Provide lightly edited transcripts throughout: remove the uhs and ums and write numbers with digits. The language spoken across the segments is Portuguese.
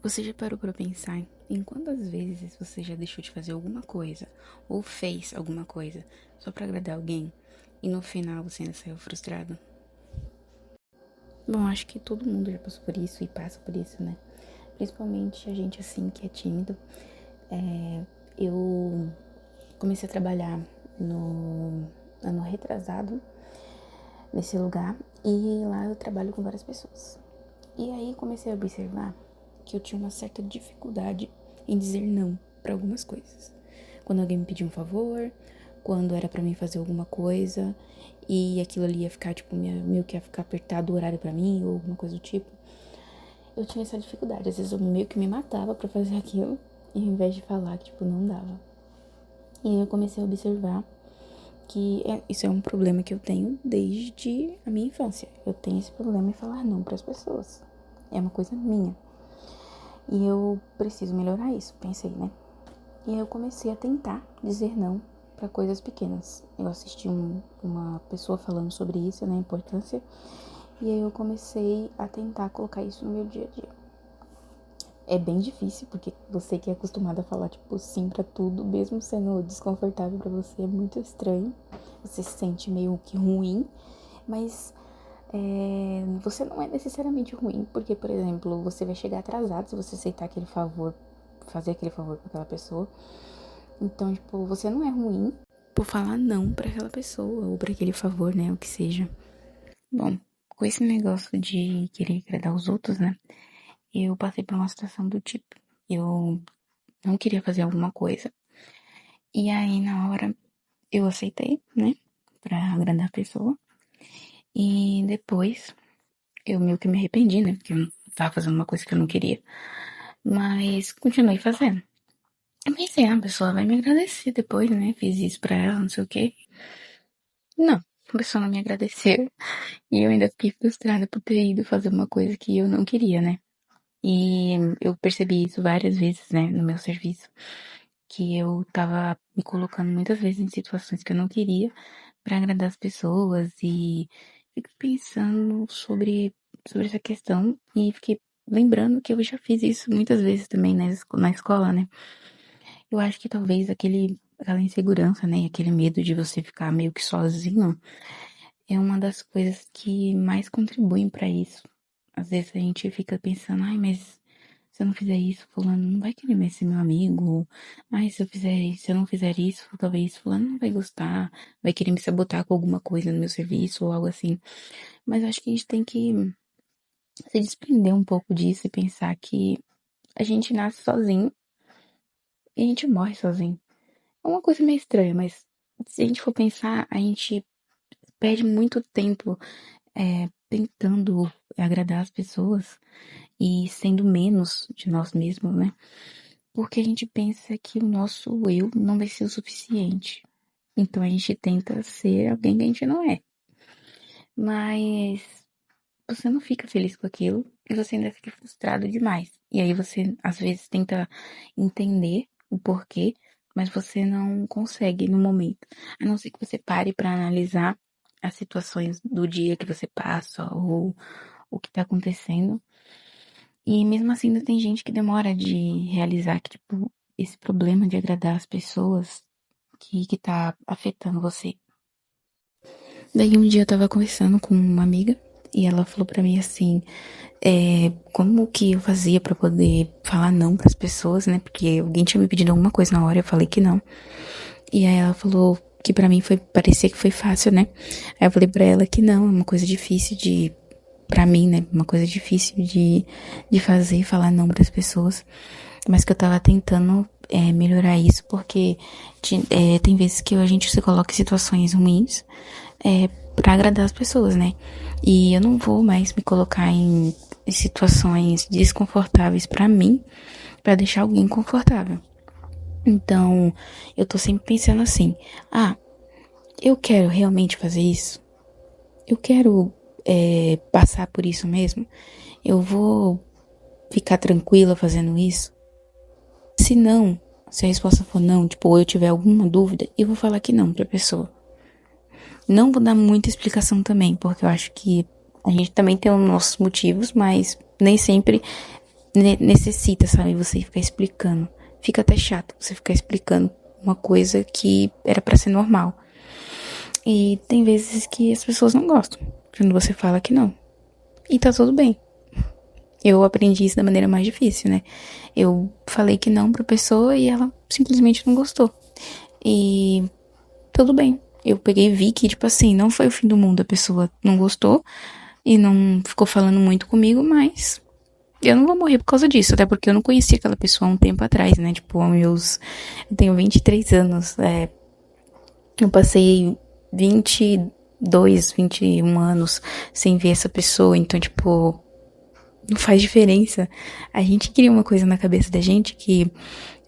Você já parou pra pensar em quantas vezes você já deixou de fazer alguma coisa ou fez alguma coisa só pra agradar alguém e no final você ainda saiu frustrado? Bom, acho que todo mundo já passou por isso e passa por isso, né? Principalmente a gente assim que é tímido. Eu comecei a trabalhar no ano retrasado nesse lugar e lá eu trabalho com várias pessoas. E aí comecei a observar que eu tinha uma certa dificuldade em dizer não para algumas coisas. Quando alguém me pedia um favor, quando era para mim fazer alguma coisa e aquilo ali ia ficar, tipo, meio que ia ficar apertado o horário para mim ou alguma coisa do tipo, eu tinha essa dificuldade. Às vezes eu meio que me matava para fazer aquilo e ao invés de falar que, tipo, não dava. E aí eu comecei a observar que isso é um problema que eu tenho desde a minha infância. Eu tenho esse problema em falar não para as pessoas. É uma coisa minha. E eu preciso melhorar isso, pensei, né? E aí eu comecei a tentar dizer não para coisas pequenas. Eu assisti uma pessoa falando sobre isso, né, a importância, e aí eu comecei a tentar colocar isso no meu dia a dia. É bem difícil, porque você que é acostumado a falar, tipo, sim pra tudo, mesmo sendo desconfortável pra você, é muito estranho. Você se sente meio que ruim, mas você não é necessariamente ruim, porque, por exemplo, você vai chegar atrasado se você aceitar aquele favor, fazer aquele favor pra aquela pessoa. Então, tipo, você não é ruim por falar não pra aquela pessoa ou pra aquele favor, né, o que seja. Bom, com esse negócio de querer agradar os outros, né, eu passei por uma situação do tipo, eu não queria fazer alguma coisa, e aí na hora eu aceitei, né, pra agradar a pessoa, e depois eu meio que me arrependi, né, porque eu tava fazendo uma coisa que eu não queria, mas continuei fazendo. Eu pensei, a pessoa vai me agradecer depois, né, fiz isso pra ela, não sei o quê. Não, a pessoa não me agradeceu, e eu ainda fiquei frustrada por ter ido fazer uma coisa que eu não queria, né. E eu percebi isso várias vezes, né, no meu serviço, que eu tava me colocando muitas vezes em situações que eu não queria pra agradar as pessoas e fico pensando sobre essa questão e fiquei lembrando que eu já fiz isso muitas vezes também na escola, né. Eu acho que talvez aquela insegurança, né, e aquele medo de você ficar meio que sozinho é uma das coisas que mais contribuem pra isso. Às vezes a gente fica pensando, ai, mas se eu não fizer isso, fulano não vai querer mais ser meu amigo. Ai, se eu não fizer isso, talvez fulano não vai gostar, vai querer me sabotar com alguma coisa no meu serviço ou algo assim. Mas eu acho que a gente tem que se desprender um pouco disso e pensar que a gente nasce sozinho e a gente morre sozinho. É uma coisa meio estranha, mas se a gente for pensar, a gente perde muito tempo tentando agradar as pessoas e sendo menos de nós mesmos, né? Porque a gente pensa que o nosso eu não vai ser o suficiente. Então a gente tenta ser alguém que a gente não é. Mas você não fica feliz com aquilo e você ainda fica frustrado demais. E aí você às vezes tenta entender o porquê, mas você não consegue no momento. A não ser que você pare para analisar as situações do dia que você passa ou o que tá acontecendo. E mesmo assim ainda tem gente que demora de realizar que, tipo, esse problema de agradar as pessoas que tá afetando você. Daí um dia eu tava conversando com uma amiga e ela falou pra mim assim, como que eu fazia pra poder falar não pras pessoas, né? Porque alguém tinha me pedido alguma coisa na hora, eu falei que não. E aí ela falou que pra mim parecia que foi fácil, né? Aí eu falei pra ela que não, é uma coisa difícil pra mim, né? Uma coisa difícil de fazer, falar não pras pessoas. Mas que eu tava tentando melhorar isso, porque tem vezes que a gente se coloca em situações ruins pra agradar as pessoas, né? E eu não vou mais me colocar em situações desconfortáveis pra mim, pra deixar alguém confortável. Então, eu tô sempre pensando assim, eu quero realmente fazer isso? Eu quero passar por isso mesmo? Eu vou ficar tranquila fazendo isso? Se não, se a resposta for não, tipo, ou eu tiver alguma dúvida, eu vou falar que não pra pessoa. Não vou dar muita explicação também, porque eu acho que a gente também tem os nossos motivos, mas nem sempre necessita, sabe, você ficar explicando. Fica até chato você ficar explicando uma coisa que era pra ser normal. E tem vezes que as pessoas não gostam quando você fala que não. E tá tudo bem. Eu aprendi isso da maneira mais difícil, né? Eu falei que não pra pessoa e ela simplesmente não gostou. E tudo bem. Eu peguei e vi que, tipo assim, não foi o fim do mundo. A pessoa não gostou e não ficou falando muito comigo, mas eu não vou morrer por causa disso. Até porque eu não conhecia aquela pessoa há um tempo atrás, né? Tipo, eu tenho 23 anos. Eu passei 21 anos sem ver essa pessoa. Então, tipo, não faz diferença. A gente cria uma coisa na cabeça da gente que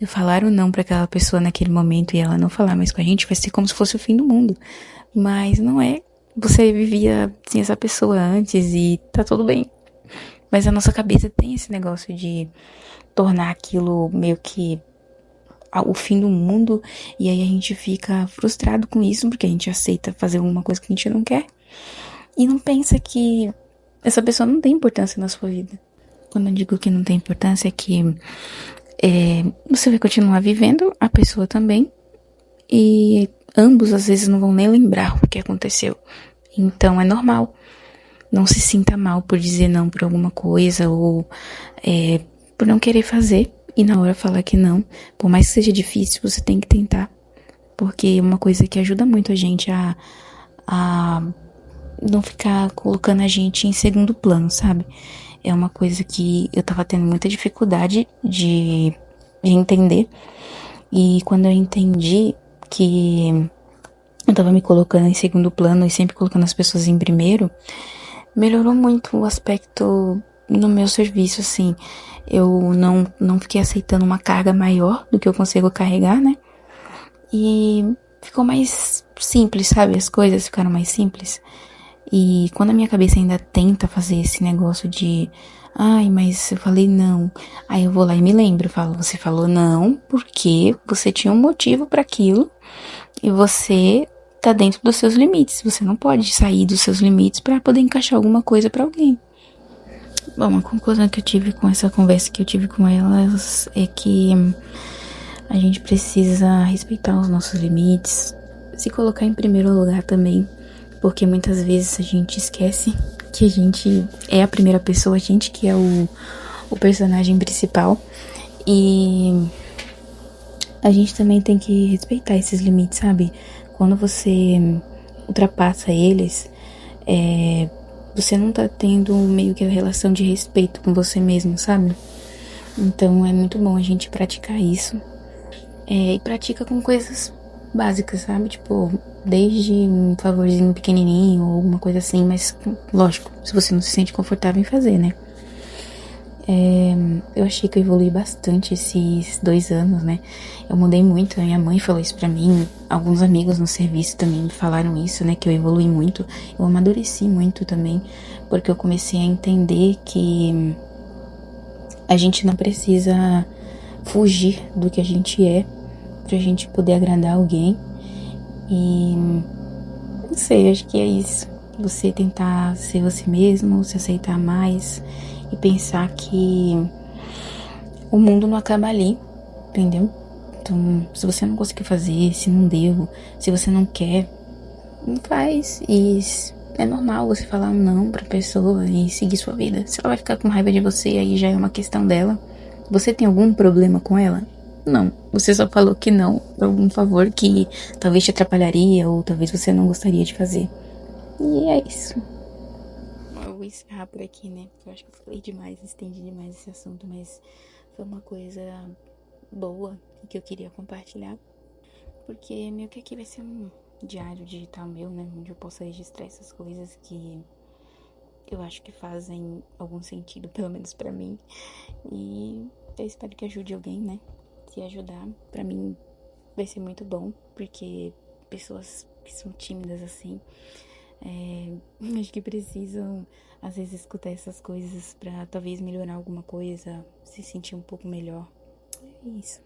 falar o não pra aquela pessoa naquele momento e ela não falar mais com a gente vai ser como se fosse o fim do mundo. Mas não é. Você vivia sem essa pessoa antes e tá tudo bem. Mas a nossa cabeça tem esse negócio de tornar aquilo meio que o fim do mundo. E aí a gente fica frustrado com isso porque a gente aceita fazer alguma coisa que a gente não quer. E não pensa que essa pessoa não tem importância na sua vida. Quando eu digo que não tem importância é que você vai continuar vivendo, a pessoa também. E ambos às vezes não vão nem lembrar o que aconteceu. Então é normal. Não se sinta mal por dizer não por alguma coisa ou por não querer fazer e na hora falar que não. Por mais que seja difícil, você tem que tentar. Porque é uma coisa que ajuda muito a gente a não ficar colocando a gente em segundo plano, sabe? É uma coisa que eu tava tendo muita dificuldade de entender. E quando eu entendi que eu tava me colocando em segundo plano e sempre colocando as pessoas em primeiro, melhorou muito o aspecto no meu serviço, assim. Eu não fiquei aceitando uma carga maior do que eu consigo carregar, né? E ficou mais simples, sabe? As coisas ficaram mais simples. E quando a minha cabeça ainda tenta fazer esse negócio de ai, mas eu falei não. Aí eu vou lá e me lembro, eu falo, você falou não porque você tinha um motivo para aquilo e você tá dentro dos seus limites. Você não pode sair dos seus limites para poder encaixar alguma coisa para alguém. Bom, a conclusão que eu tive com essa conversa que eu tive com elas é que a gente precisa respeitar os nossos limites, se colocar em primeiro lugar também, porque muitas vezes a gente esquece que a gente é a primeira pessoa, a gente que é o personagem principal. E a gente também tem que respeitar esses limites, sabe? Quando você ultrapassa eles, você não tá tendo meio que a relação de respeito com você mesmo, sabe? Então é muito bom a gente praticar isso. E pratica com coisas básicas, sabe? Tipo, desde um favorzinho pequenininho ou alguma coisa assim, mas lógico, se você não se sente confortável em fazer, né? Eu achei que eu evolui bastante esses 2 anos, né? Eu mudei muito, a minha mãe falou isso pra mim, alguns amigos no serviço também me falaram isso, né? Que eu evolui muito, eu amadureci muito também, porque eu comecei a entender que a gente não precisa fugir do que a gente é pra gente poder agradar alguém. E não sei, acho que é isso. Você tentar ser você mesmo, se aceitar mais e pensar que o mundo não acaba ali, entendeu? Então, se você não conseguiu fazer, se não deu, se você não quer, não faz. E é normal você falar um não pra pessoa e seguir sua vida. Se ela vai ficar com raiva de você, aí já é uma questão dela. Você tem algum problema com ela? Não. Você só falou que não por algum favor que talvez te atrapalharia ou talvez você não gostaria de fazer. E é isso. Eu vou encerrar por aqui, né? Eu acho que eu falei demais, estendi demais esse assunto, mas foi uma coisa boa que eu queria compartilhar. Porque meio que aqui vai ser um diário digital meu, né? Onde eu possa registrar essas coisas que eu acho que fazem algum sentido, pelo menos pra mim. E eu espero que ajude alguém, né? Se ajudar, pra mim vai ser muito bom, porque pessoas que são tímidas assim, acho que precisam às vezes escutar essas coisas pra talvez melhorar alguma coisa, se sentir um pouco melhor. É isso.